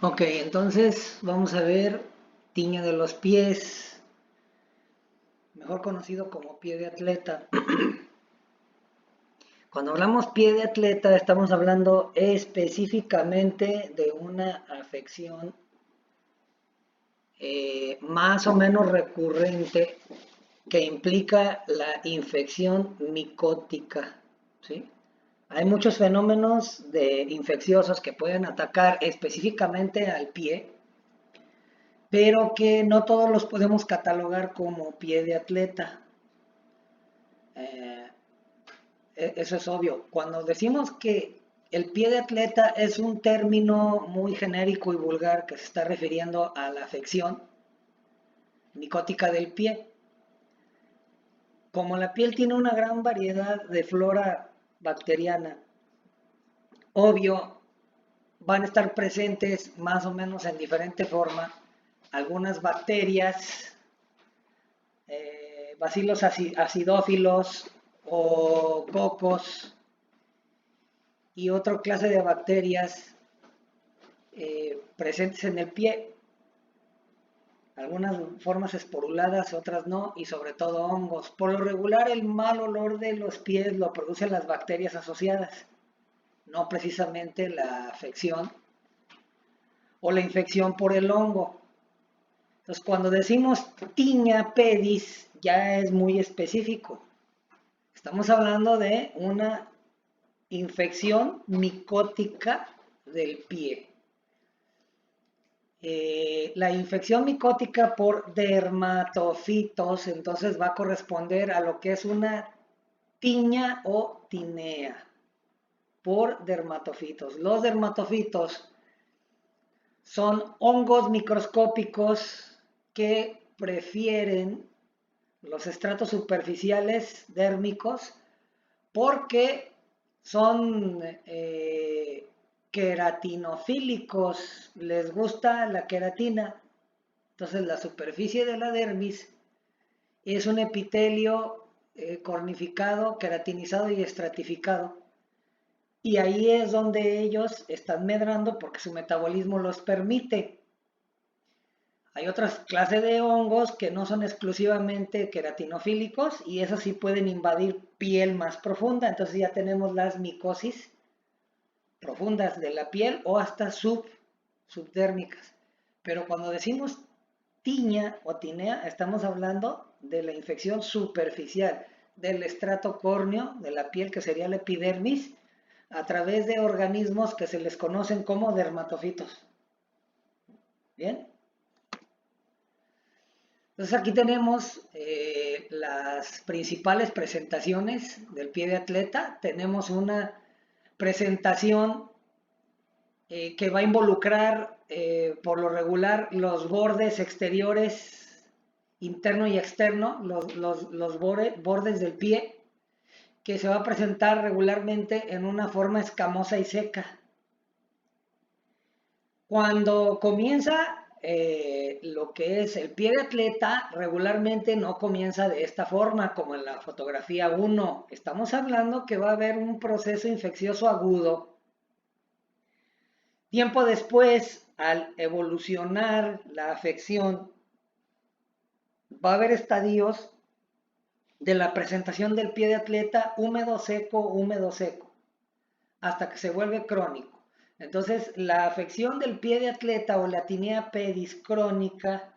Ok, entonces vamos a ver tiña de los pies, mejor conocido como pie de atleta. Cuando hablamos pie de atleta estamos hablando específicamente de una afección más o menos recurrente que implica la infección micótica, ¿sí? Hay muchos fenómenos infecciosos que pueden atacar específicamente al pie, pero que no todos los podemos catalogar como pie de atleta. Eh, Eso es obvio. Cuando decimos que el pie de atleta es un término muy genérico y vulgar que se está refiriendo a la afección micótica del pie, como la piel tiene una gran variedad de flora bacteriana, obvio, van a estar presentes más o menos en diferente forma algunas bacterias, bacilos acidófilos o cocos y otra clase de bacterias presentes en el pie, algunas formas esporuladas, otras no, y sobre todo hongos. Por lo regular el mal olor de los pies lo producen las bacterias asociadas, no precisamente la afección o la infección por el hongo. Entonces, cuando decimos tiña pedis, ya es muy específico. Estamos hablando de una infección micótica del pie. La infección micótica por dermatofitos, entonces va a corresponder a lo que es una tiña o tinea por dermatofitos. Los dermatofitos son hongos microscópicos que prefieren los estratos superficiales dérmicos porque son queratinofílicos, les gusta la queratina. Entonces la superficie de la dermis es un epitelio cornificado, queratinizado y estratificado. Y ahí es donde ellos están medrando porque su metabolismo los permite. Hay otras clases de hongos que no son exclusivamente queratinofílicos y esos sí pueden invadir piel más profunda. Entonces ya tenemos las micosis profundas de la piel o hasta subdérmicas. Pero cuando decimos tiña o tinea, estamos hablando de la infección superficial del estrato córneo de la piel, que sería la epidermis, a través de organismos que se les conocen como dermatofitos. ¿Bien? Entonces aquí tenemos las principales presentaciones del pie de atleta. Tenemos una presentación que va a involucrar por lo regular los bordes exteriores, interno y externo, los bordes del pie, que se va a presentar regularmente en una forma escamosa y seca. Cuando comienza lo que es el pie de atleta, regularmente no comienza de esta forma, como en la fotografía 1. Estamos hablando que va a haber un proceso infeccioso agudo. Tiempo después, al evolucionar la afección, va a haber estadios de la presentación del pie de atleta húmedo, seco, hasta que se vuelve crónico. Entonces, la afección del pie de atleta o la tinea pedis crónica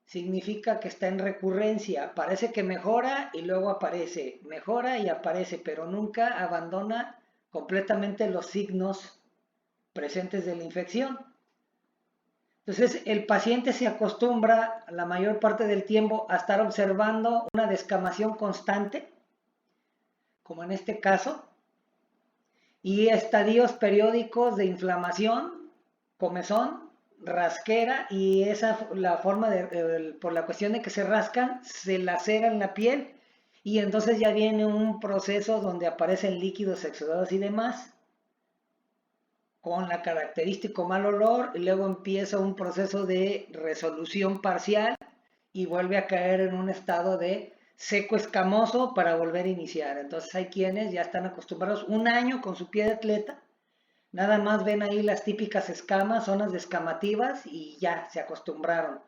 significa que está en recurrencia. Parece que mejora y luego aparece, mejora y aparece, pero nunca abandona completamente los signos presentes de la infección. Entonces, el paciente se acostumbra la mayor parte del tiempo a estar observando una descamación constante, como en este caso, y estadios periódicos de inflamación, comezón, rasquera, y esa la forma por la cuestión de que se rascan, se laceran la piel y entonces ya viene un proceso donde aparecen líquidos exudados y demás con la característico mal olor y luego empieza un proceso de resolución parcial y vuelve a caer en un estado de seco escamoso para volver a iniciar. Entonces hay quienes ya están acostumbrados un año con su pie de atleta, Nada más ven ahí las típicas escamas, zonas descamativas y ya se acostumbraron.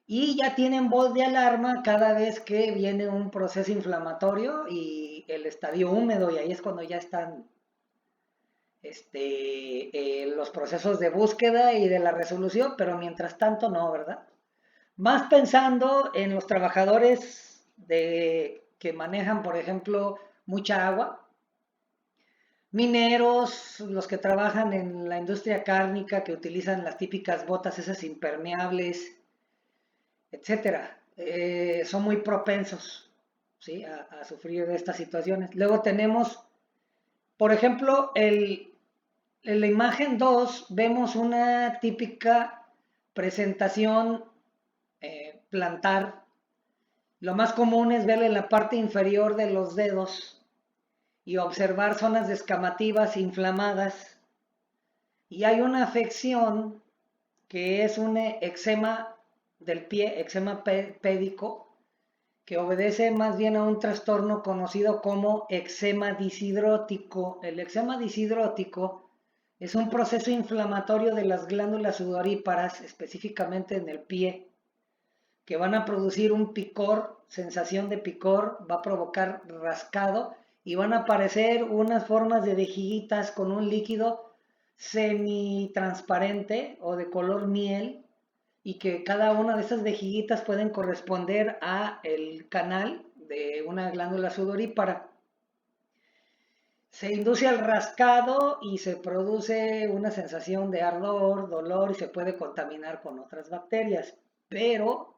Y ya tienen voz de alarma cada vez que viene un proceso inflamatorio y el estadio húmedo, y ahí es cuando ya están los procesos de búsqueda y de la resolución, pero mientras tanto no, ¿verdad? Más pensando en los trabajadores que manejan, por ejemplo, mucha agua, mineros, los que trabajan en la industria cárnica, que utilizan las típicas botas esas impermeables, etcétera, son muy propensos, ¿sí? a sufrir de estas situaciones. Luego tenemos, por ejemplo, en la imagen 2 vemos una típica presentación plantar. Lo más común es ver en la parte inferior de los dedos y observar zonas descamativas inflamadas. Y hay una afección que es un eczema del pie, eczema pédico, que obedece más bien a un trastorno conocido como eczema disidrótico. El eczema disidrótico es un proceso inflamatorio de las glándulas sudoríparas, específicamente en el pie, que van a producir un picor, sensación de picor, va a provocar rascado y van a aparecer unas formas de vejiguitas con un líquido semi-transparente o de color miel, y que cada una de esas vejiguitas pueden corresponder a el canal de una glándula sudorípara. Se induce al rascado y se produce una sensación de ardor, dolor, y se puede contaminar con otras bacterias. Pero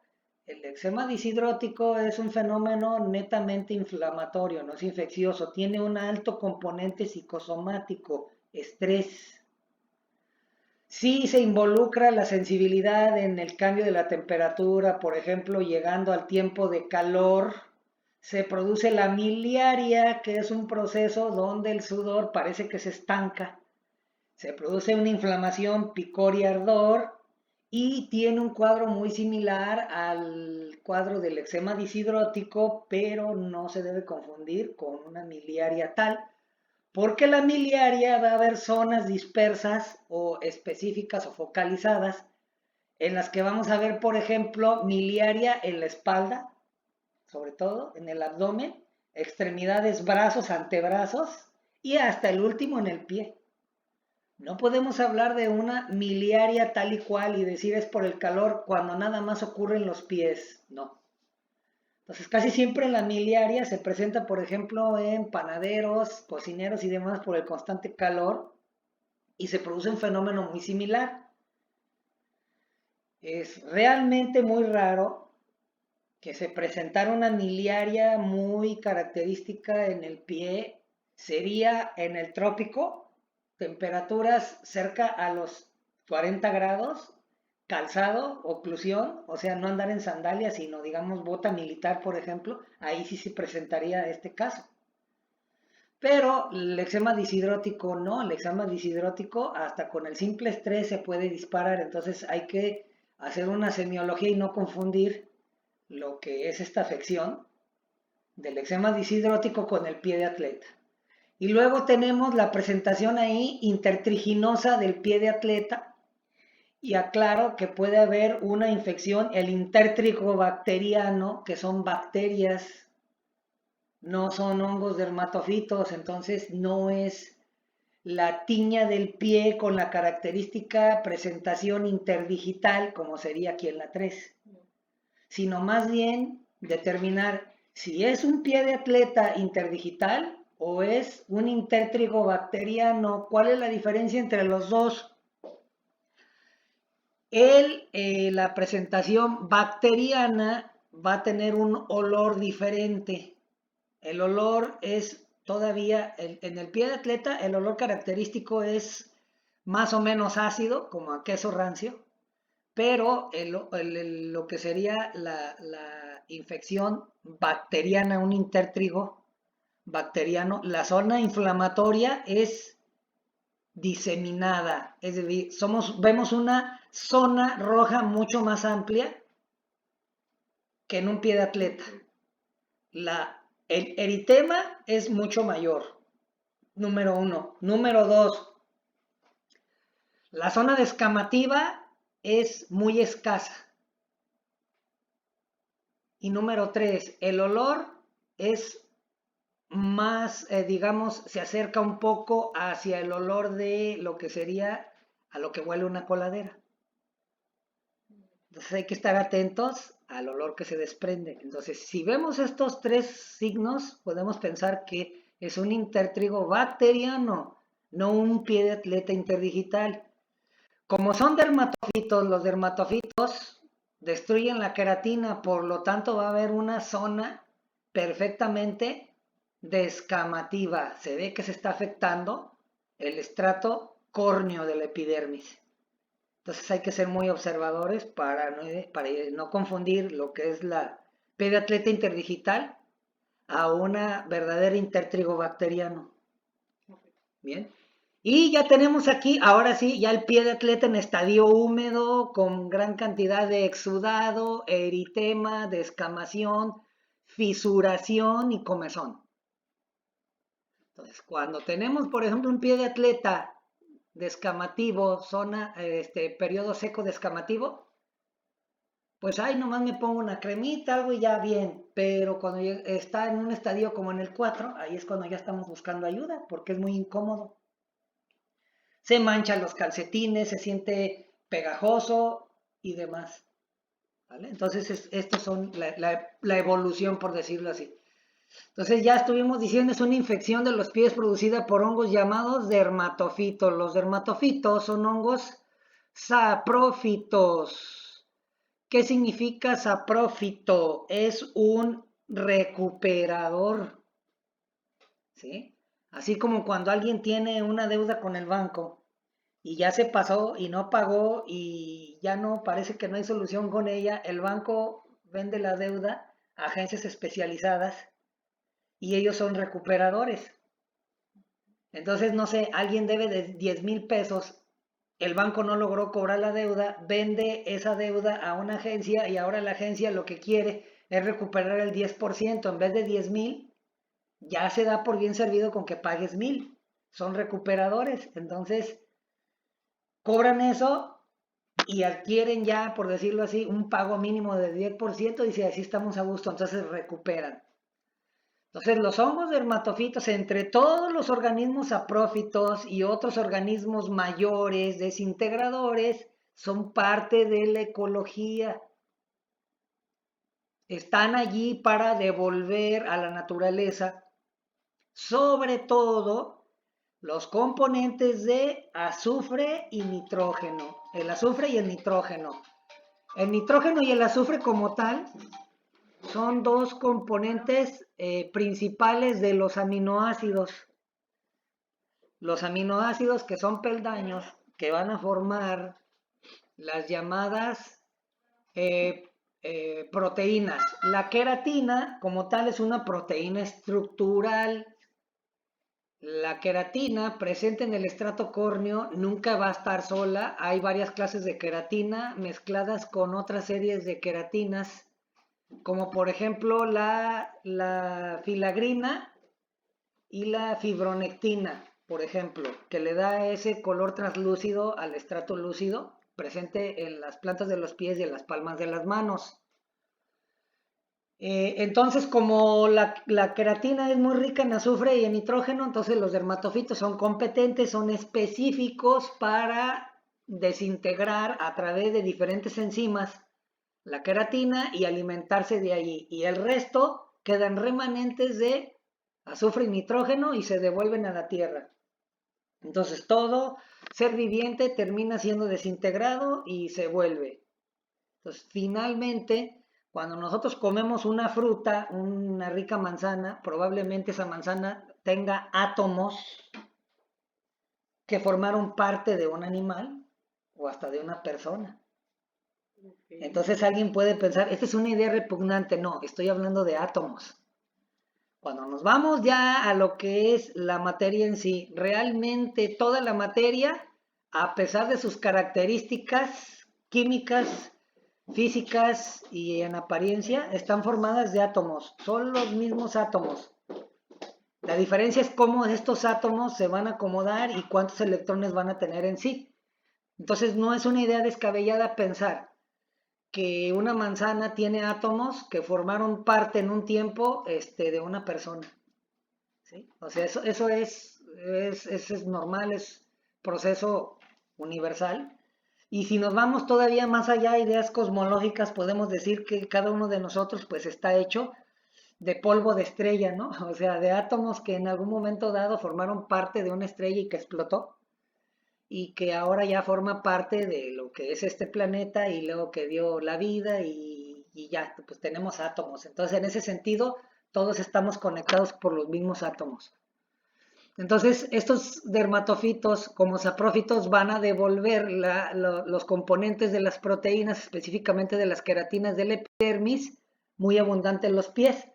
el eczema disidrótico es un fenómeno netamente inflamatorio, no es infeccioso, tiene un alto componente psicosomático, estrés. Sí se involucra la sensibilidad en el cambio de la temperatura, por ejemplo, llegando al tiempo de calor, se produce la miliaria, que es un proceso donde el sudor parece que se estanca, se produce una inflamación, picor y ardor, y tiene un cuadro muy similar al cuadro del eczema disidrótico, pero no se debe confundir con una miliaria tal, porque la miliaria va a haber zonas dispersas o específicas o focalizadas en las que vamos a ver, por ejemplo, miliaria en la espalda, sobre todo en el abdomen, extremidades, brazos, antebrazos y hasta el último en el pie. No podemos hablar de una miliaria tal y cual y decir es por el calor cuando nada más ocurre en los pies, no. Entonces, casi siempre la miliaria se presenta, por ejemplo, en panaderos, cocineros y demás por el constante calor, y se produce un fenómeno muy similar. Es realmente muy raro que se presentara una miliaria muy característica en el pie. Sería en el trópico, temperaturas cerca a los 40 grados, calzado, oclusión, o sea, no andar en sandalias, sino digamos bota militar, por ejemplo, ahí sí se presentaría este caso. Pero el eczema disidrótico no, el eczema disidrótico hasta con el simple estrés se puede disparar, entonces hay que hacer una semiología y no confundir lo que es esta afección del eczema disidrótico con el pie de atleta. Y luego tenemos la presentación ahí intertriginosa del pie de atleta, y aclaro que puede haber una infección, el intértrigo bacteriano, que son bacterias, no son hongos dermatofitos, entonces no es la tiña del pie con la característica presentación interdigital, como sería aquí en la 3, sino más bien determinar si es un pie de atleta interdigital o es un intértrigo bacteriano, cuál es la diferencia entre los dos. La presentación bacteriana va a tener un olor diferente. El olor es todavía, en el pie de atleta, el olor característico es más o menos ácido, como a queso rancio, pero lo que sería la infección bacteriana, un intértrigo bacteriano, la zona inflamatoria es diseminada, es decir, vemos una zona roja mucho más amplia que en un pie de atleta. El eritema es mucho mayor, número 1. Número 2, La zona descamativa es muy escasa. Y número 3, el olor es más, digamos, se acerca un poco hacia el olor de lo que sería a lo que huele una coladera. Entonces hay que estar atentos al olor que se desprende. Entonces, si vemos estos 3 signos, podemos pensar que es un intertrigo bacteriano, no un pie de atleta interdigital. Como son dermatofitos, los dermatofitos destruyen la queratina, por lo tanto va a haber una zona perfectamente descamativa. Se ve que se está afectando el estrato córneo de la epidermis. Entonces hay que ser muy observadores para no confundir lo que es la P de atleta interdigital a una verdadera intertrigo bacteriano. Bien. Y ya tenemos aquí, ahora sí, ya el pie de atleta en estadio húmedo, con gran cantidad de exudado, eritema, descamación, fisuración y comezón. Entonces, cuando tenemos, por ejemplo, un pie de atleta descamativo, periodo seco descamativo, pues ahí nomás me pongo una cremita, algo y ya bien. Pero cuando está en un estadio como en el 4, ahí es cuando ya estamos buscando ayuda, porque es muy incómodo. Se manchan los calcetines, se siente pegajoso y demás. ¿Vale? Entonces, estos son la evolución, por decirlo así. Entonces, ya estuvimos diciendo, es una infección de los pies producida por hongos llamados dermatofitos. Los dermatofitos son hongos saprófitos. ¿Qué significa saprófito? Es un recuperador. ¿Sí? Así como cuando alguien tiene una deuda con el banco y ya se pasó y no pagó y ya no parece que no hay solución con ella, el banco vende la deuda a agencias especializadas y ellos son recuperadores. Entonces, no sé, alguien debe de 10,000 pesos, el banco no logró cobrar la deuda, vende esa deuda a una agencia y ahora la agencia lo que quiere es recuperar el 10%, en vez de 10,000, ya se da por bien servido con que pagues 1,000. Son recuperadores, entonces cobran eso y adquieren ya, por decirlo así, un pago mínimo de 10% y si así estamos a gusto, entonces recuperan. Entonces los hongos dermatofitos, entre todos los organismos saprófitos y otros organismos mayores, desintegradores, son parte de la ecología. Están allí para devolver a la naturaleza, sobre todo, los componentes de azufre y nitrógeno. El azufre y el nitrógeno. El nitrógeno y el azufre como tal son dos componentes principales de los aminoácidos. Los aminoácidos que son peldaños que van a formar las llamadas proteínas. La queratina como tal es una proteína estructural. La queratina presente en el estrato córneo nunca va a estar sola. Hay varias clases de queratina mezcladas con otras series de queratinas, como por ejemplo la filagrina y la fibronectina, por ejemplo, que le da ese color translúcido al estrato lúcido presente en las plantas de los pies y en las palmas de las manos. Entonces, como la queratina es muy rica en azufre y en nitrógeno, entonces los dermatofitos son competentes, son específicos para desintegrar a través de diferentes enzimas la queratina y alimentarse de allí. Y el resto quedan remanentes de azufre y nitrógeno y se devuelven a la tierra. Entonces todo ser viviente termina siendo desintegrado y se vuelve. Entonces finalmente, cuando nosotros comemos una fruta, una rica manzana, probablemente esa manzana tenga átomos que formaron parte de un animal o hasta de una persona. Entonces alguien puede pensar, esta es una idea repugnante. No, estoy hablando de átomos. Cuando nos vamos ya a lo que es la materia en sí, realmente toda la materia, a pesar de sus características químicas, físicas y en apariencia, están formadas de átomos. Son los mismos átomos. La diferencia es cómo estos átomos se van a acomodar y cuántos electrones van a tener en sí. Entonces no es una idea descabellada pensar que una manzana tiene átomos que formaron parte en un tiempo de una persona. ¿Sí? O sea, eso es normal, es proceso universal. Y si nos vamos todavía más allá, ideas cosmológicas, podemos decir que cada uno de nosotros pues está hecho de polvo de estrella, ¿no? O sea, de átomos que en algún momento dado formaron parte de una estrella y que explotó y que ahora ya forma parte de lo que es este planeta y luego que dio la vida y ya, pues tenemos átomos. Entonces, en ese sentido, todos estamos conectados por los mismos átomos. Entonces, estos dermatofitos como saprófitos van a devolver los componentes de las proteínas, específicamente de las queratinas del epidermis, muy abundante en los pies.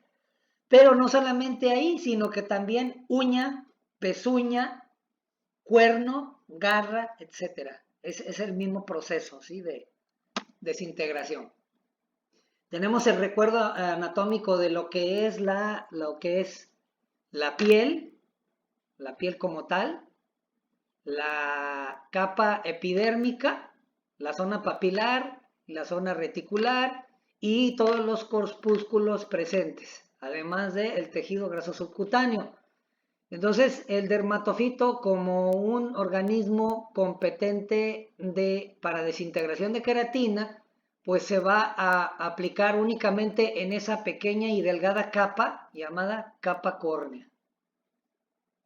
Pero no solamente ahí, sino que también uña, pezuña, cuerno, garra, etcétera. Es el mismo proceso, ¿sí? De desintegración. Tenemos el recuerdo anatómico de lo que es la piel como tal, la capa epidérmica, la zona papilar, la zona reticular y todos los corpúsculos presentes, además del tejido graso subcutáneo. Entonces, el dermatofito como un organismo competente para desintegración de queratina, pues se va a aplicar únicamente en esa pequeña y delgada capa llamada capa córnea.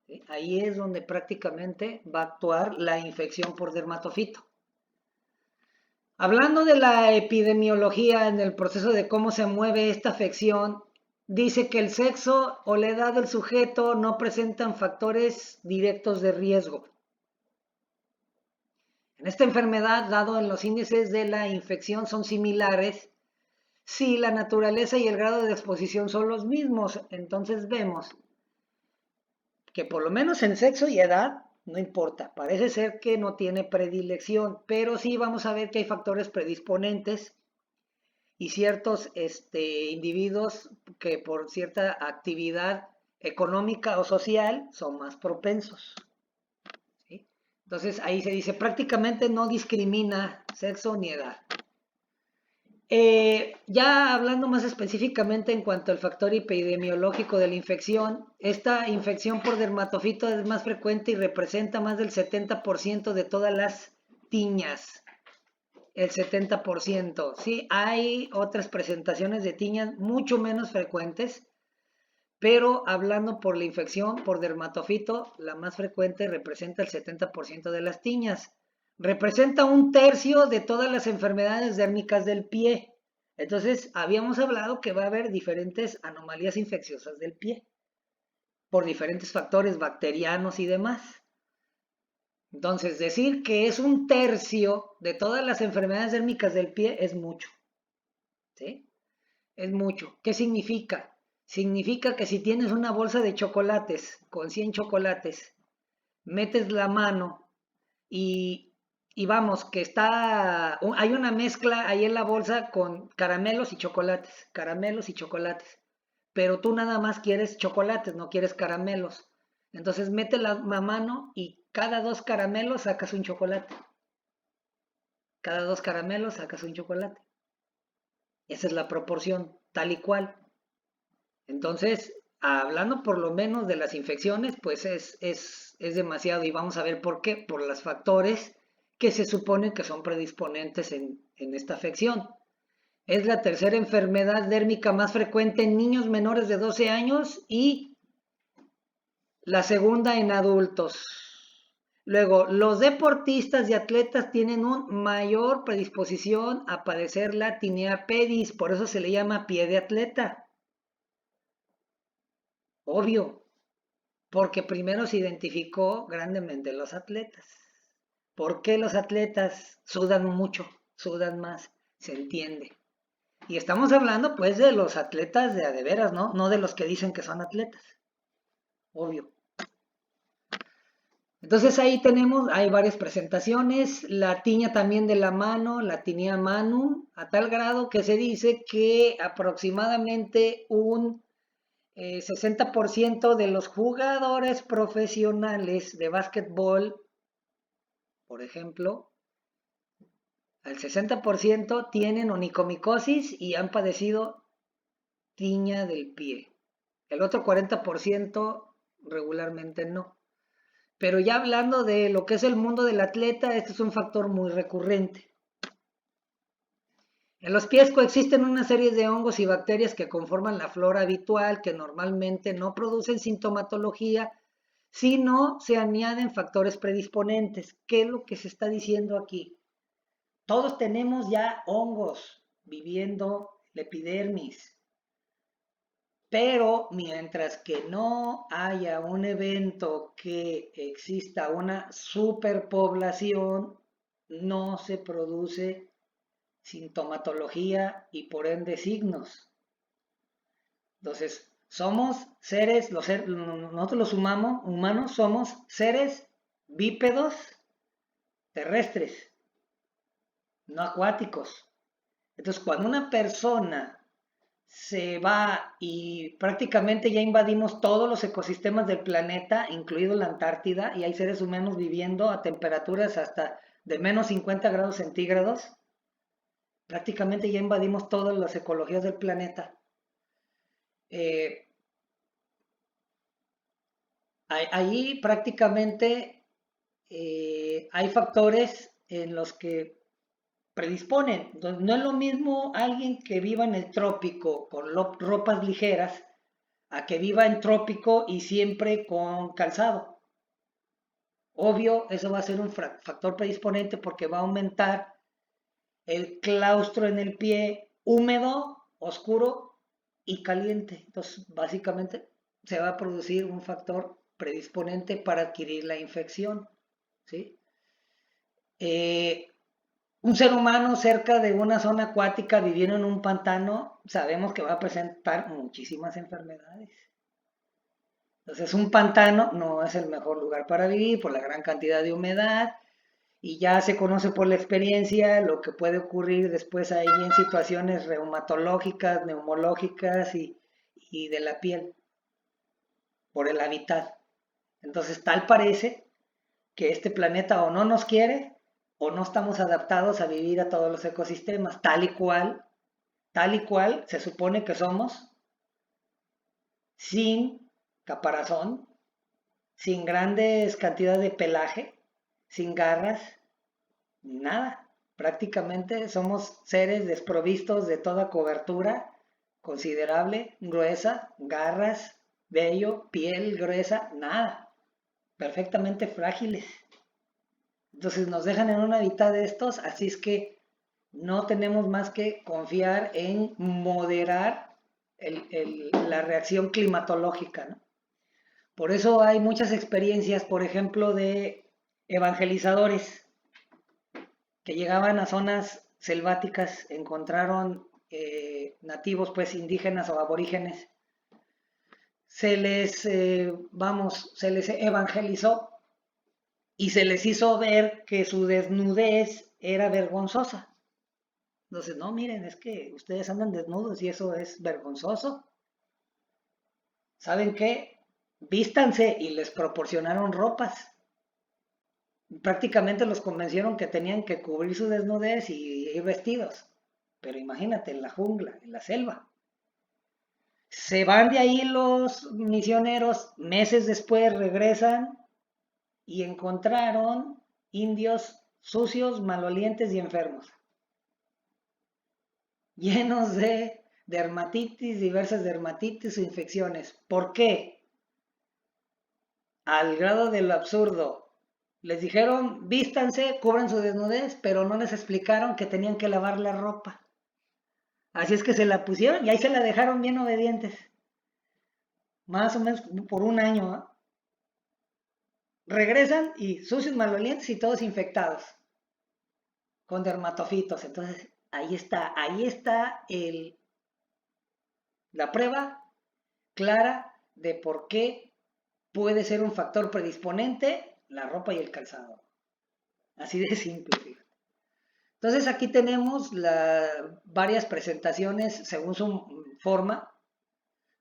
¿Sí? Ahí es donde prácticamente va a actuar la infección por dermatofito. Hablando de la epidemiología en el proceso de cómo se mueve esta afección, dice que el sexo o la edad del sujeto no presentan factores directos de riesgo. En esta enfermedad, dado en los índices de la infección son similares, si la naturaleza y el grado de exposición son los mismos, entonces vemos que por lo menos en sexo y edad, no importa, parece ser que no tiene predilección, pero sí vamos a ver que hay factores predisponentes y ciertos individuos que por cierta actividad económica o social son más propensos. ¿Sí? Entonces ahí se dice prácticamente no discrimina sexo ni edad. Ya hablando más específicamente en cuanto al factor epidemiológico de la infección, esta infección por dermatofito es más frecuente y representa más del 70% de todas las tiñas. El 70%. Sí, hay otras presentaciones de tiñas mucho menos frecuentes, pero hablando por la infección por dermatofito, la más frecuente representa el 70% de las tiñas. Representa un tercio de todas las enfermedades dérmicas del pie. Entonces, habíamos hablado que va a haber diferentes anomalías infecciosas del pie por diferentes factores bacterianos y demás. Entonces, decir que es un tercio de todas las enfermedades dérmicas del pie es mucho. ¿Sí? Es mucho. ¿Qué significa? Significa que si tienes una bolsa de chocolates con 100 chocolates, metes la mano y vamos, que hay una mezcla ahí en la bolsa con caramelos y chocolates, pero tú nada más quieres chocolates, no quieres caramelos. Entonces mete la mano y cada 2 caramelos sacas un chocolate. Cada 2 caramelos sacas un chocolate. Esa es la proporción, tal y cual. Entonces, hablando por lo menos de las infecciones, pues es demasiado y vamos a ver por qué, por los factores que se suponen que son predisponentes en esta afección. Es la tercera enfermedad dérmica más frecuente en niños menores de 12 años y la segunda en adultos. Luego, los deportistas y atletas tienen una mayor predisposición a padecer la tinea pedis, por eso se le llama pie de atleta. Obvio, porque primero se identificó grandemente los atletas. ¿Por qué los atletas sudan mucho, sudan más? Se entiende. Y estamos hablando pues de los atletas de a de veras, ¿no? No de los que dicen que son atletas. Obvio. Entonces ahí hay varias presentaciones, la tiña también de la mano, la tinea manum, a tal grado que se dice que aproximadamente un 60% de los jugadores profesionales de básquetbol, por ejemplo, al 60% tienen onicomicosis y han padecido tiña del pie. El otro 40% regularmente no. Pero ya hablando de lo que es el mundo del atleta, este es un factor muy recurrente. En los pies coexisten una serie de hongos y bacterias que conforman la flora habitual, que normalmente no producen sintomatología, sino se añaden factores predisponentes. ¿Qué es lo que se está diciendo aquí? Todos tenemos ya hongos viviendo la epidermis, pero mientras que no haya un evento que exista una superpoblación, no se produce sintomatología y por ende signos. Entonces, somos seres, nosotros los humanos somos seres bípedos terrestres, no acuáticos. Entonces, cuando una persona se va y prácticamente ya invadimos todos los ecosistemas del planeta, incluido la Antártida, y hay seres humanos viviendo a temperaturas hasta de menos 50 grados centígrados, prácticamente ya invadimos todas las ecologías del planeta. Ahí prácticamente hay factores en los que predisponen. Entonces, no es lo mismo alguien que viva en el trópico con ropas ligeras a que viva en trópico y siempre con calzado. Obvio, eso va a ser un factor predisponente porque va a aumentar el claustro en el pie húmedo, oscuro y caliente. Entonces, básicamente se va a producir un factor predisponente para adquirir la infección, ¿sí? Un ser humano cerca de una zona acuática viviendo en un pantano, sabemos que va a presentar muchísimas enfermedades. Entonces, un pantano no es el mejor lugar para vivir por la gran cantidad de humedad y ya se conoce por la experiencia lo que puede ocurrir después ahí en situaciones reumatológicas, neumológicas y de la piel por el hábitat. Entonces, tal parece que este planeta o no nos quiere o no estamos adaptados a vivir a todos los ecosistemas, tal y cual se supone que somos, sin caparazón, sin grandes cantidades de pelaje, sin garras, ni nada. Prácticamente somos seres desprovistos de toda cobertura considerable, gruesa, garras, vello, piel gruesa, nada. Perfectamente frágiles. Entonces nos dejan en un hábitat de estos, así es que no tenemos más que confiar en moderar la reacción climatológica, ¿no? Por eso hay muchas experiencias, por ejemplo, de evangelizadores que llegaban a zonas selváticas, encontraron nativos, pues indígenas o aborígenes, se les evangelizó y se les hizo ver que su desnudez era vergonzosa. Entonces, no, miren, es que ustedes andan desnudos y eso es vergonzoso. ¿Saben qué? Vístanse y les proporcionaron ropas. Prácticamente los convencieron que tenían que cubrir su desnudez y ir vestidos. Pero imagínate, en la jungla, en la selva. Se van de ahí los misioneros, meses después regresan y encontraron indios sucios, malolientes y enfermos, llenos de dermatitis, diversas dermatitis o infecciones. ¿Por qué? Al grado de lo absurdo. Les dijeron, vístanse, cubran su desnudez, pero no les explicaron que tenían que lavar la ropa. Así es que se la pusieron y ahí se la dejaron bien obedientes. Más o menos por un año, ¿eh? Regresan y sucios, malolientes y todos infectados con dermatofitos. Entonces, ahí está la prueba clara de por qué puede ser un factor predisponente la ropa y el calzado. Así de simple, fíjate. Entonces aquí tenemos varias presentaciones según su forma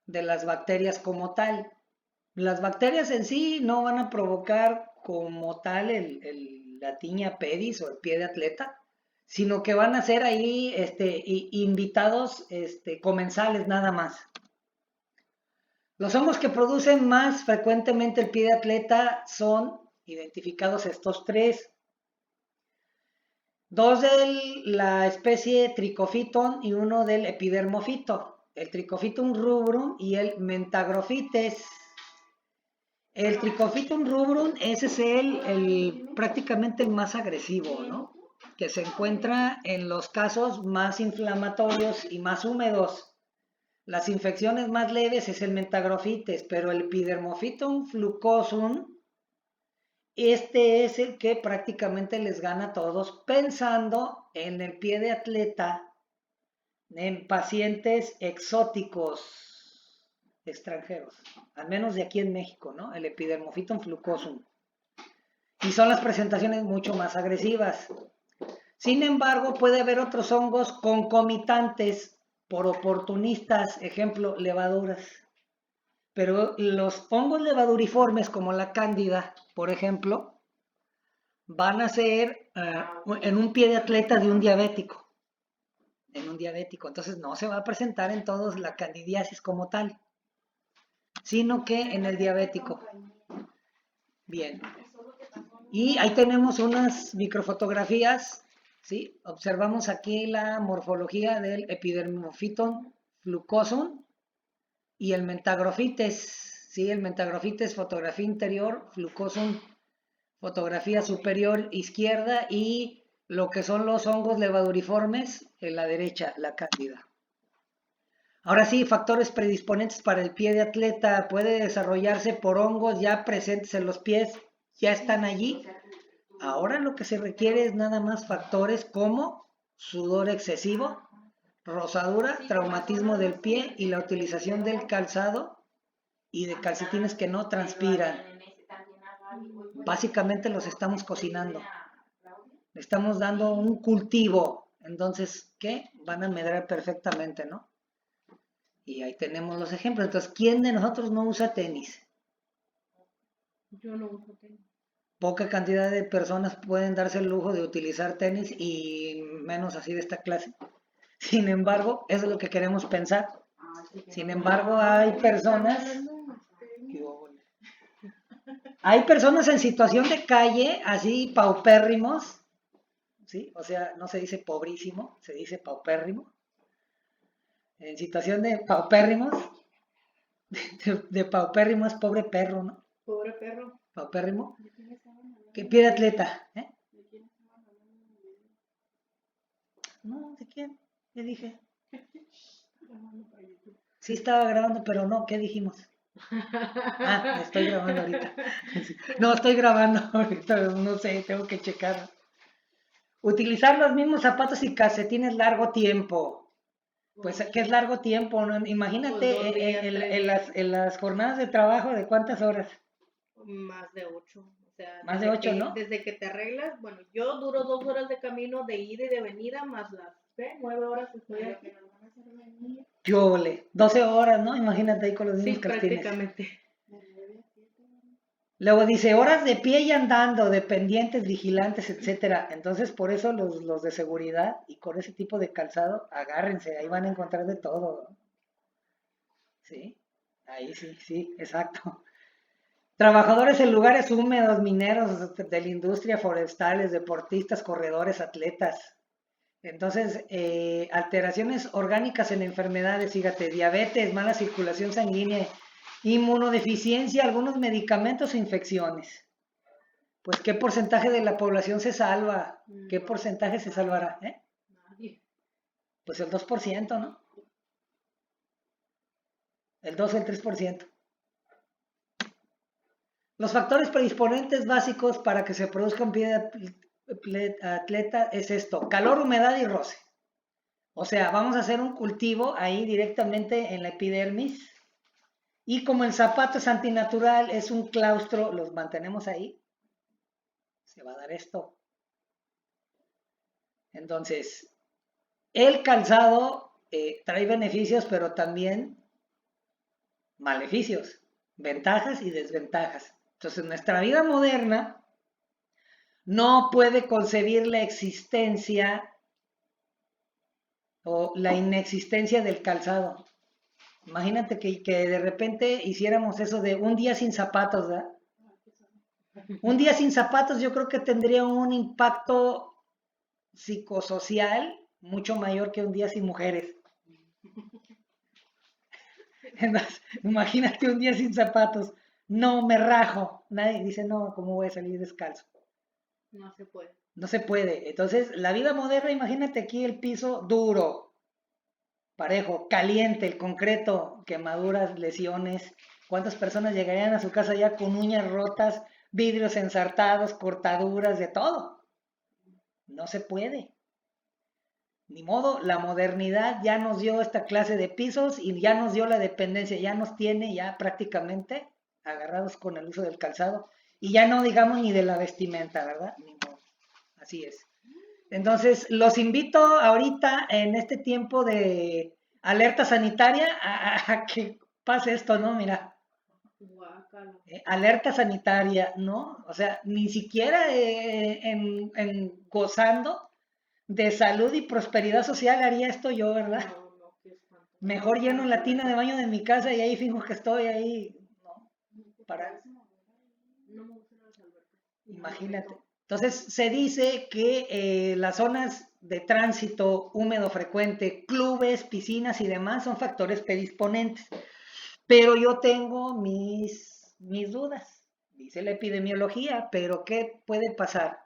de las bacterias como tal. Las bacterias en sí no van a provocar como tal la tiña pedis o el pie de atleta, sino que van a ser ahí invitados comensales nada más. Los hongos que producen más frecuentemente el pie de atleta son identificados estos tres. Dos de la especie Trichophyton y uno del Epidermophyto. El Trichophyton rubrum y el Mentagrophytes. El Trichophyton rubrum, ese es prácticamente el más agresivo, ¿no? Que se encuentra en los casos más inflamatorios y más húmedos. Las infecciones más leves es el Mentagrophytes, pero el Epidermophyton flucosum, este es el que prácticamente les gana a todos, pensando en el pie de atleta, en pacientes exóticos extranjeros, al menos de aquí en México, ¿no? El Epidermophyton flucosum. Y son las presentaciones mucho más agresivas. Sin embargo, puede haber otros hongos concomitantes por oportunistas, ejemplo, levaduras. Pero los hongos levaduriformes como la cándida, por ejemplo, van a ser en un pie de atleta de un diabético. En un diabético. Entonces no se va a presentar en todos la candidiasis como tal, sino que en el diabético. Bien. Y ahí tenemos unas microfotografías, ¿sí? Observamos aquí la morfología del Epidermophyton flucosum y el Mentagrophytes, ¿sí? El Mentagrophytes, fotografía interior, flucosum, fotografía superior izquierda, y lo que son los hongos levaduriformes en la derecha, la cándida. Ahora sí, factores predisponentes para el pie de atleta. Puede desarrollarse por hongos ya presentes en los pies, ya están allí. Ahora lo que se requiere es nada más factores como sudor excesivo, rosadura, traumatismo del pie y la utilización del calzado y de calcetines que no transpiran. Básicamente los estamos cocinando. Le estamos dando un cultivo. Entonces, ¿qué? Van a medrar perfectamente, ¿no? Y ahí tenemos los ejemplos. Entonces, ¿quién de nosotros no usa tenis? Yo no uso tenis. Poca cantidad de personas pueden darse el lujo de utilizar tenis, y menos así de esta clase. Sin embargo, eso es lo que queremos pensar. Sin embargo, hay personas en situación de calle, así paupérrimos, ¿sí? O sea, no se dice pobrísimo, se dice paupérrimo. En situación de paupérrimos, de paupérrimo es pobre perro, ¿no? Pobre perro. Paupérrimo. ¿Qué pie de atleta? ¿Eh? No, ¿de quién? ¿Qué dije? Sí estaba grabando, pero no, ¿qué dijimos? Ah, estoy grabando ahorita. No, estoy grabando ahorita, no sé, tengo que checar. Utilizar los mismos zapatos y calcetines largo tiempo. Pues, ¿qué es largo tiempo? ¿No? Imagínate Pues 2 días, 3 días. en las jornadas de trabajo, ¿de cuántas horas? Más de 8. O sea, Más de 8, ¿no? desde que te arreglas, bueno, yo duro 2 horas de camino de ida y de venida, más las 9 horas estoy aquí. ¡Qué óvole! 12 horas, ¿no? Imagínate ahí con los mismos Sí, calcetines. prácticamente. Luego dice, horas de pie y andando, dependientes, vigilantes, etcétera. Entonces, por eso los de seguridad y con ese tipo de calzado, agárrense, ahí van a encontrar de todo. Sí, ahí sí, sí, exacto. Trabajadores en lugares húmedos, mineros, de la industria, forestales, deportistas, corredores, atletas. Entonces, alteraciones orgánicas en enfermedades, fíjate, diabetes, mala circulación sanguínea, inmunodeficiencia, algunos medicamentos e infecciones. Pues, ¿qué porcentaje de la población se salva? ¿Qué porcentaje se salvará? Nadie. Pues el 2%, ¿no? El 2 o el 3%. Los factores predisponentes básicos para que se produzca un pie de atleta es esto: calor, humedad y roce. O sea, vamos a hacer un cultivo ahí directamente en la epidermis. Y como el zapato es antinatural, es un claustro, los mantenemos ahí, se va a dar esto. Entonces, el calzado trae beneficios, pero también maleficios, ventajas y desventajas. Entonces, nuestra vida moderna no puede concebir la existencia o la inexistencia del calzado. Imagínate que de repente hiciéramos eso de un día sin zapatos, ¿verdad? Un día sin zapatos yo creo que tendría un impacto psicosocial mucho mayor que un día sin mujeres. Entonces, imagínate un día sin zapatos. No, me rajo. Nadie dice, no, ¿cómo voy a salir descalzo? No se puede. No se puede. Entonces, la vida moderna, imagínate aquí el piso duro, parejo, caliente, el concreto, quemaduras, lesiones. ¿Cuántas personas llegarían a su casa ya con uñas rotas, vidrios ensartados, cortaduras, de todo? No se puede. Ni modo, la modernidad ya nos dio esta clase de pisos y ya nos dio la dependencia, ya nos tiene ya prácticamente agarrados con el uso del calzado y ya no digamos ni de la vestimenta, ¿verdad? Ni modo. Así es. Entonces, los invito ahorita en este tiempo de alerta sanitaria a que pase esto, ¿no? Mira, Guácala. alerta sanitaria, ¿no? O sea, ni siquiera gozando de salud y prosperidad social haría esto yo, ¿verdad? No, qué espanto. Mejor lleno la tina de baño de mi casa y ahí finjo que estoy ahí, ¿no? Para, No me gustan las albercas. imagínate. Entonces, se dice que las zonas de tránsito húmedo frecuente, clubes, piscinas y demás son factores predisponentes. Pero yo tengo mis dudas, dice la epidemiología, pero ¿qué puede pasar?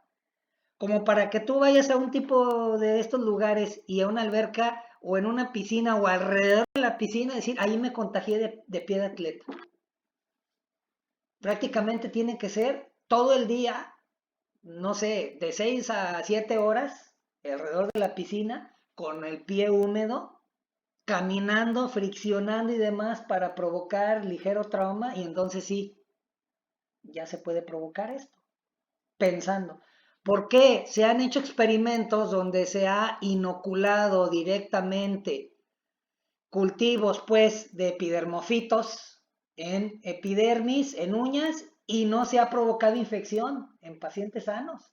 Como para que tú vayas a un tipo de estos lugares y a una alberca o en una piscina o alrededor de la piscina, decir, ahí me contagié de pie de atleta. Prácticamente tiene que ser todo el día, no sé, de 6 a 7 horas alrededor de la piscina con el pie húmedo, caminando, friccionando y demás para provocar ligero trauma y entonces sí, ya se puede provocar esto. Pensando. ¿Por qué? Se han hecho experimentos donde se ha inoculado directamente cultivos, pues, de epidermofitos en epidermis, en uñas, y no se ha provocado infección en pacientes sanos.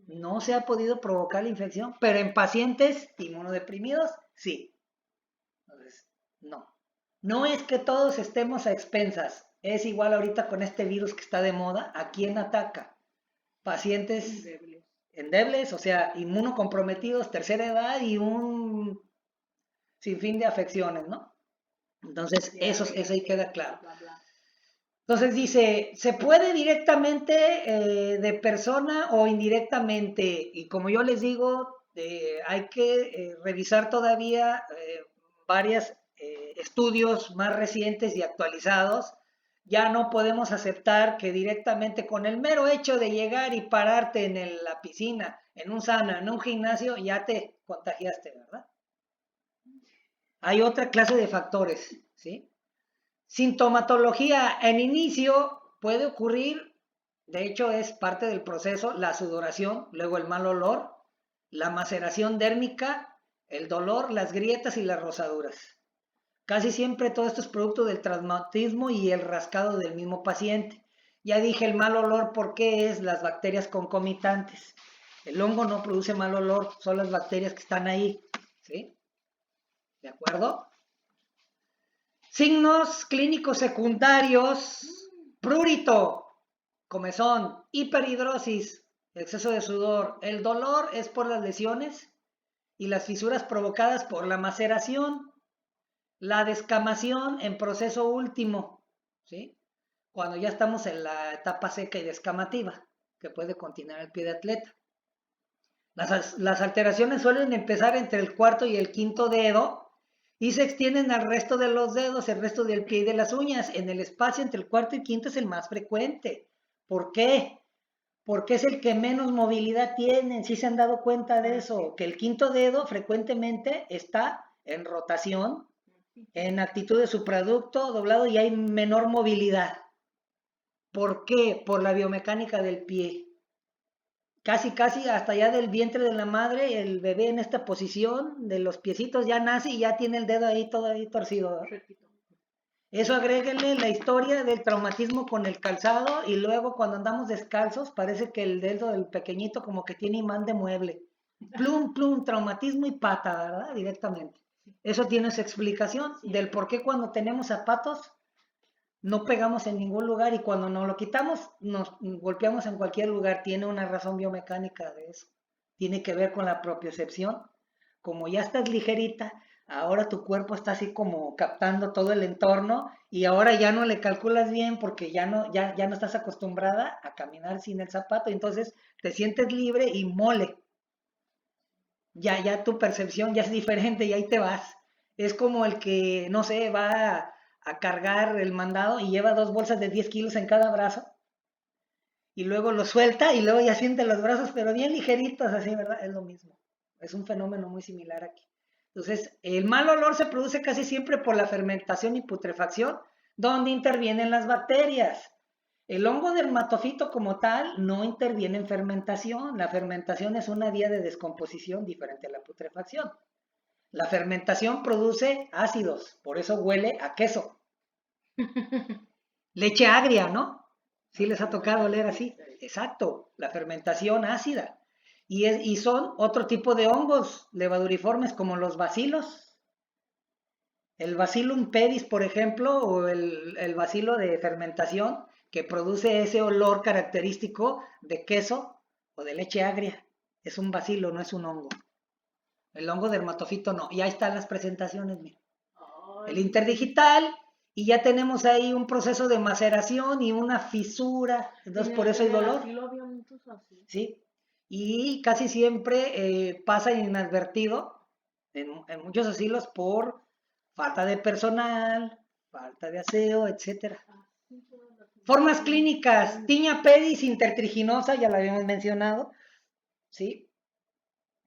No se ha podido provocar la infección, pero en pacientes inmunodeprimidos, sí. Entonces, no. No es que todos estemos a expensas. Es igual ahorita con este virus que está de moda. ¿A quién ataca? Pacientes endebles, o sea, inmunocomprometidos, tercera edad y un sinfín de afecciones, ¿no? Entonces, eso ahí queda claro. Entonces dice, se puede directamente de persona o indirectamente, y como yo les digo, hay que revisar todavía varios estudios más recientes y actualizados. Ya no podemos aceptar que directamente con el mero hecho de llegar y pararte en la piscina, en un sauna, en un gimnasio, ya te contagiaste, ¿verdad? Hay otra clase de factores, ¿sí? Sintomatología en inicio puede ocurrir, de hecho es parte del proceso, la sudoración, luego el mal olor, la maceración dérmica, el dolor, las grietas y las rosaduras. Casi siempre todo esto es producto del traumatismo y el rascado del mismo paciente. Ya dije el mal olor porque es las bacterias concomitantes. El hongo no produce mal olor, son las bacterias que están ahí, ¿sí? ¿De acuerdo? Signos clínicos secundarios, prurito, comezón, hiperhidrosis, exceso de sudor. El dolor es por las lesiones y las fisuras provocadas por la maceración. La descamación en proceso último, ¿sí? Cuando ya estamos en la etapa seca y descamativa, que puede continuar el pie de atleta. Las alteraciones suelen empezar entre el cuarto y el quinto dedo y se extienden al resto de los dedos, el resto del pie y de las uñas. En el espacio entre el cuarto y quinto es el más frecuente. ¿Por qué? Porque es el que menos movilidad tiene. ¿Sí se han dado cuenta de eso? Que el quinto dedo frecuentemente está en rotación, en actitud de subproducto doblado y hay menor movilidad. ¿Por qué? Por la biomecánica del pie. Casi hasta allá del vientre de la madre, el bebé en esta posición de los piecitos ya nace y ya tiene el dedo ahí todo ahí torcido. Eso agréguenle la historia del traumatismo con el calzado y luego cuando andamos descalzos parece que el dedo del pequeñito como que tiene imán de mueble. plum, traumatismo y pata, ¿verdad? Directamente. Eso tiene su explicación del por qué cuando tenemos zapatos no pegamos en ningún lugar y cuando nos lo quitamos nos golpeamos en cualquier lugar. Tiene una razón biomecánica de eso. Tiene que ver con la propiocepción. Como ya estás ligerita, ahora tu cuerpo está así como captando todo el entorno y ahora ya no le calculas bien porque ya no estás acostumbrada a caminar sin el zapato. Entonces te sientes libre y mole. Ya tu percepción ya es diferente y ahí te vas. Es como el que, no sé, va a cargar el mandado y lleva 2 bolsas de 10 kilos en cada brazo y luego lo suelta y luego ya siente los brazos, pero bien ligeritos, así, ¿verdad? Es lo mismo. Es un fenómeno muy similar aquí. Entonces, el mal olor se produce casi siempre por la fermentación y putrefacción, donde intervienen las bacterias. El hongo dermatofito como tal no interviene en fermentación. La fermentación es una vía de descomposición diferente a la putrefacción. La fermentación produce ácidos, por eso huele a queso. Leche agria, ¿no? ¿Sí les ha tocado oler así? Exacto, la fermentación ácida. Y son otro tipo de hongos levaduriformes como los bacilos. El Bacillum pedis, por ejemplo, o el bacilo de fermentación que produce ese olor característico de queso o de leche agria. Es un bacilo, no es un hongo. El hongo dermatofito no. Y ahí están las presentaciones, mira. El interdigital, y ya tenemos ahí un proceso de maceración y una fisura. Entonces, por eso hay dolor. ¿Sí? Y casi siempre pasa inadvertido en muchos asilos por falta de personal, falta de aseo, etcétera. Formas clínicas, tiña pedis intertriginosa, ya la habíamos mencionado, ¿sí?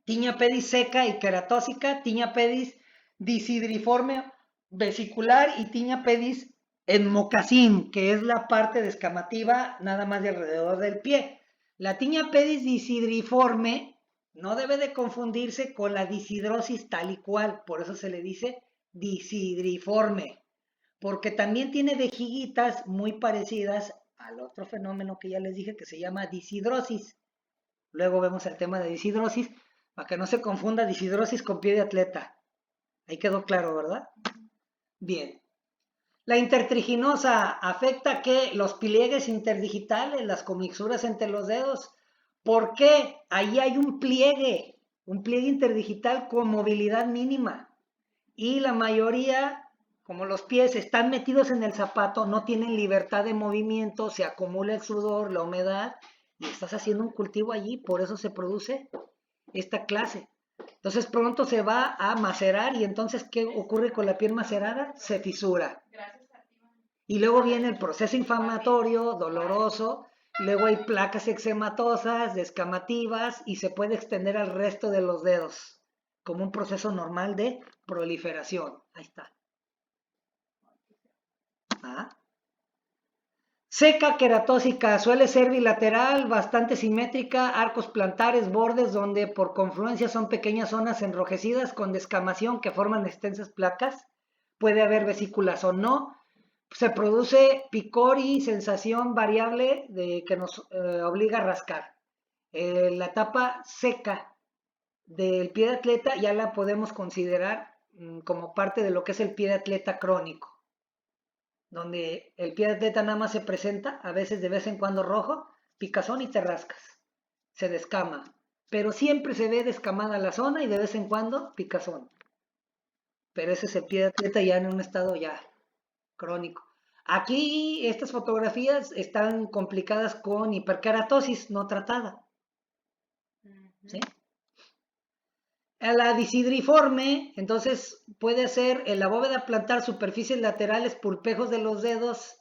Tiña pedis seca y queratóxica, tiña pedis disidriforme vesicular y tiña pedis en mocasín, que es la parte descamativa nada más de alrededor del pie. La tiña pedis disidriforme no debe de confundirse con la disidrosis tal y cual, por eso se le dice disidriforme, porque también tiene vejiguitas muy parecidas al otro fenómeno que ya les dije que se llama disidrosis. Luego vemos el tema de disidrosis, para que no se confunda disidrosis con pie de atleta. Ahí quedó claro, ¿verdad? Bien. La intertriginosa afecta que los pliegues interdigitales, las comisuras entre los dedos. ¿Por qué? Ahí hay un pliegue interdigital con movilidad mínima. Y la mayoría, como los pies están metidos en el zapato, no tienen libertad de movimiento, se acumula el sudor, la humedad, y estás haciendo un cultivo allí, por eso se produce esta clase. Entonces pronto se va a macerar y entonces ¿qué ocurre con la piel macerada? Se fisura. Y luego viene el proceso inflamatorio, doloroso, luego hay placas eczematosas, descamativas y se puede extender al resto de los dedos como un proceso normal de proliferación. Ahí está. ¿Ah? Seca queratósica, suele ser bilateral, bastante simétrica, arcos plantares, bordes donde por confluencia son pequeñas zonas enrojecidas con descamación que forman extensas placas. Puede haber vesículas o no. Se produce picor y sensación variable que nos obliga a rascar. La etapa seca del pie de atleta ya la podemos considerar como parte de lo que es el pie de atleta crónico, donde el pie de atleta nada más se presenta, a veces de vez en cuando rojo, picazón y te rascas, se descama, pero siempre se ve descamada la zona y de vez en cuando picazón. Pero ese es el pie de atleta ya en un estado ya crónico. Aquí estas fotografías están complicadas con hiperkeratosis no tratada. ¿Sí? La disidriforme, entonces puede ser en la bóveda plantar, superficies laterales, pulpejos de los dedos,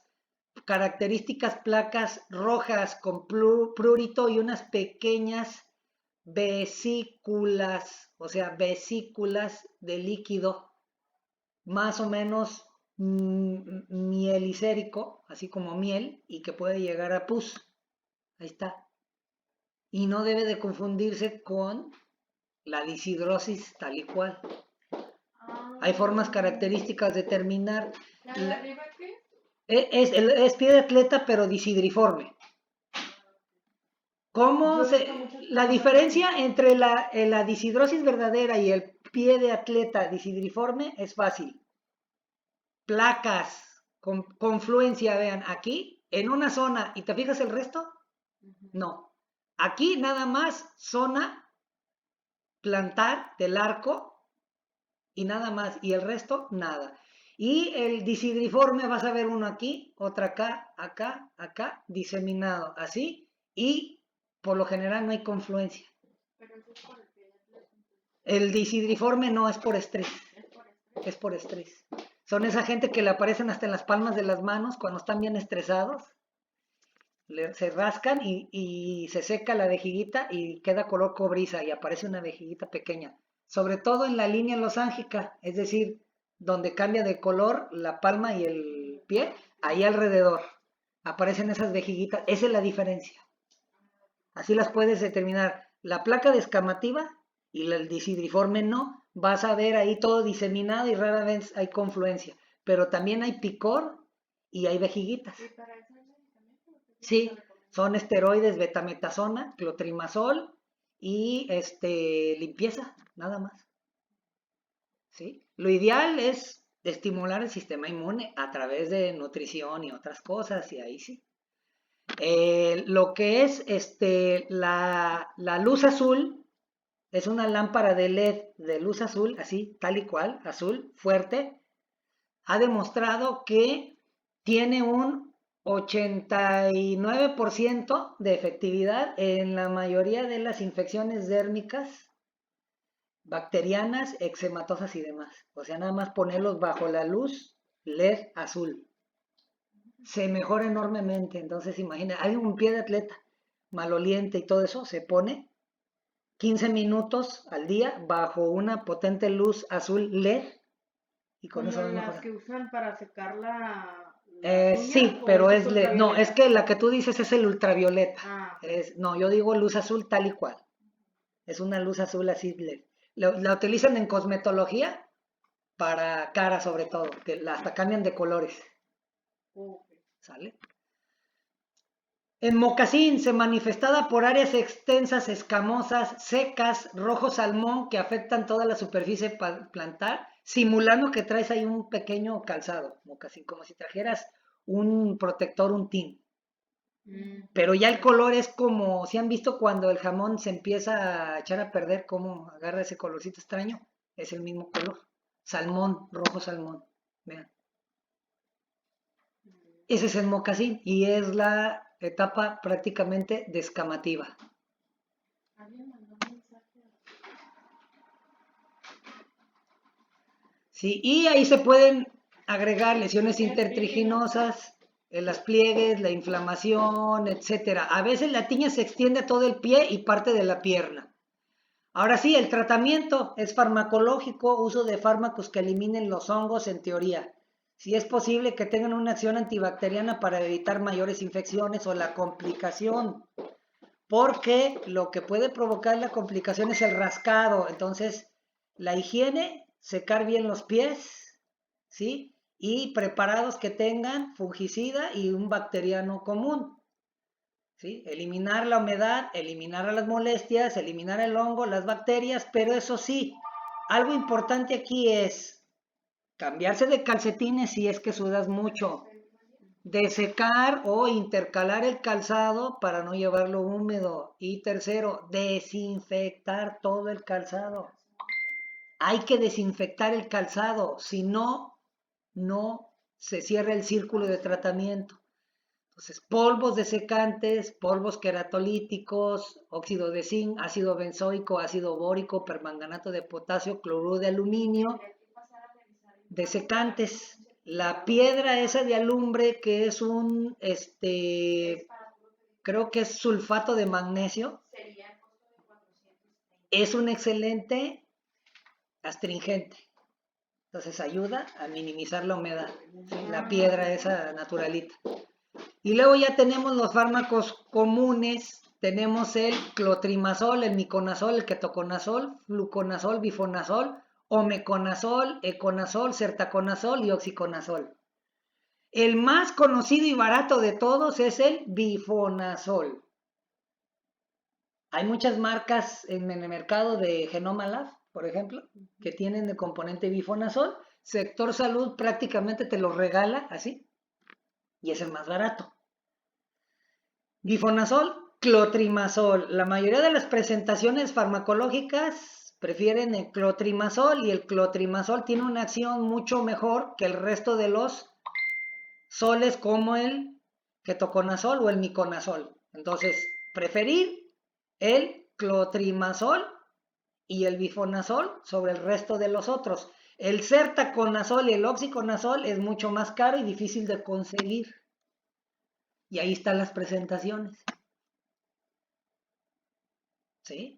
características placas rojas con prurito y unas pequeñas vesículas, o sea, vesículas de líquido, más o menos mielicérico, así como miel, y que puede llegar a pus. Ahí está. Y no debe de confundirse con la disidrosis tal y cual. Hay formas características de determinar. Es pie de atleta, pero disidriforme. ¿Cómo Yo he visto se, muchas la personas diferencia entre la disidrosis verdadera y el pie de atleta disidriforme es fácil? Placas, confluencia, vean, aquí, en una zona, ¿y te fijas el resto? Ujú. No. Aquí nada más zona plantar del arco y nada más, y el resto nada. Y el disidriforme vas a ver uno aquí, otra acá, acá, acá, diseminado, así, y por lo general no hay confluencia. Pero eso es por el pie de atleta. El disidriforme no es por estrés, Es por estrés. es por estrés. Son esa gente que le aparecen hasta en las palmas de las manos cuando están bien estresados. Se rascan y se seca la vejiguita y queda color cobriza y aparece una vejiguita pequeña. Sobre todo en la línea losángica, es decir, donde cambia de color la palma y el pie, ahí alrededor aparecen esas vejiguitas. Esa es la diferencia. Así las puedes determinar. La placa descamativa y el disidriforme no. Vas a ver ahí todo diseminado y rara vez hay confluencia. Pero también hay picor y hay vejiguitas. ¿Y para eso hay medicamento? Sí, son esteroides, betametasona, clotrimazol y limpieza, nada más. ¿Sí? Lo ideal es estimular el sistema inmune a través de nutrición y otras cosas, y ahí sí. Lo que es la luz azul es una lámpara de LED de luz azul, así, tal y cual, azul, fuerte. Ha demostrado que tiene un 89% de efectividad en la mayoría de las infecciones dérmicas, bacterianas, eczematosas y demás. O sea, nada más ponerlos bajo la luz LED azul. Se mejora enormemente. Entonces, imagina, hay un pie de atleta maloliente y todo eso, se pone 15 minutos al día bajo una potente luz azul LED y con Como eso va a las mejorar. que usan para secar las uñas Sí, o pero eso es es LED. No, es ultravioleta. que la que tú dices es el ultravioleta. Ah, ok. No, yo digo luz azul tal y cual. Es una luz azul así LED. La utilizan en cosmetología para cara sobre todo, que hasta cambian de colores. Ok. ¿Sale? En mocasín se manifestada por áreas extensas, escamosas, secas, rojo salmón que afectan toda la superficie plantar, simulando que traes ahí un pequeño calzado, mocasín, como si trajeras un protector, un tin. Pero ya el color es como, si han visto cuando el jamón se empieza a echar a perder, cómo agarra ese colorcito extraño, es el mismo color, salmón, rojo salmón, vean. Ese es el mocasín y es la etapa prácticamente descamativa. Alguien mandó un mensaje. Sí, y ahí se pueden agregar lesiones intertriginosas, las pliegues, la inflamación, etcétera. A veces la tiña se extiende a todo el pie y parte de la pierna. Ahora sí, el tratamiento es farmacológico, uso de fármacos que eliminen los hongos en teoría. Si es posible que tengan una acción antibacteriana para evitar mayores infecciones o la complicación, porque lo que puede provocar la complicación es el rascado. Entonces, la higiene, secar bien los pies, ¿sí? Y preparados que tengan fungicida y un bacteriano común. ¿Sí? Eliminar la humedad, eliminar las molestias, eliminar el hongo, las bacterias, pero eso sí, algo importante aquí es cambiarse de calcetines si es que sudas mucho, desecar o intercalar el calzado para no llevarlo húmedo, y tercero, desinfectar todo el calzado. Hay que desinfectar el calzado, si no, no se cierra el círculo de tratamiento. Entonces, polvos desecantes, polvos queratolíticos, óxido de zinc, ácido benzoico, ácido bórico, permanganato de potasio, cloruro de aluminio, desecantes. La piedra esa de alumbre que es creo que es sulfato de magnesio, es un excelente astringente. Entonces ayuda a minimizar la humedad, ¿sí? La piedra esa naturalita. Y luego ya tenemos los fármacos comunes, tenemos el clotrimazol, el miconazol, el ketoconazol, fluconazol, bifonazol, omeconazol, econazol, sertaconazol y oxiconazol. El más conocido y barato de todos es el bifonazol. Hay muchas marcas en el mercado de Genoma Lab, por ejemplo, que tienen el componente bifonazol. Sector salud prácticamente te lo regala así y es el más barato. Bifonazol, clotrimazol. La mayoría de las presentaciones farmacológicas prefieren el clotrimazol y el clotrimazol tiene una acción mucho mejor que el resto de los soles como el ketoconazol o el miconazol. Entonces, preferir el clotrimazol y el bifonazol sobre el resto de los otros. El sertaconazol y el oxiconazol es mucho más caro y difícil de conseguir. Y ahí están las presentaciones. ¿Sí?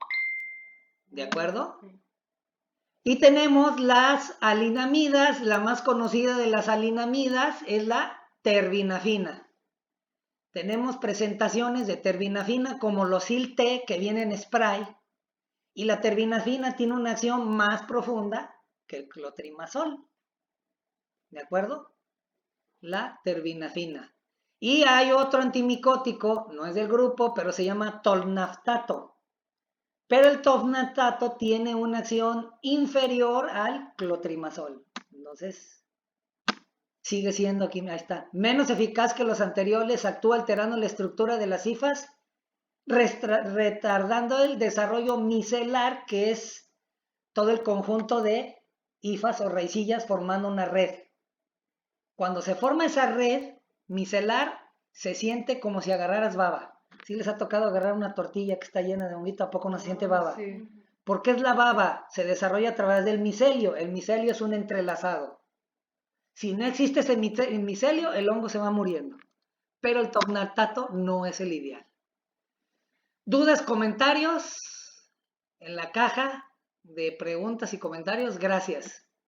¿De acuerdo? Y tenemos las alinamidas. La más conocida de las alinamidas es la terbinafina. Tenemos presentaciones de terbinafina como los Sil-T que vienen en spray. Y la terbinafina tiene una acción más profunda que el clotrimazol. ¿De acuerdo? La terbinafina. Y hay otro antimicótico, no es del grupo, pero se llama tolnaftato. Pero el tolnaftato tiene una acción inferior al clotrimazol. Entonces, sigue siendo aquí, ahí está. Menos eficaz que los anteriores, actúa alterando la estructura de las hifas, retardando el desarrollo micelar, que es todo el conjunto de hifas o raicillas formando una red. Cuando se forma esa red micelar, se siente como si agarraras baba. ¿Sí les ha tocado agarrar una tortilla que está llena de honguito? ¿A poco no se siente baba? Sí. ¿Por qué es la baba? Se desarrolla a través del micelio. El micelio es un entrelazado. Si no existe ese micelio, el hongo se va muriendo. Pero el tolnaftato no es el ideal. ¿Dudas, comentarios? En la caja de preguntas y comentarios, gracias.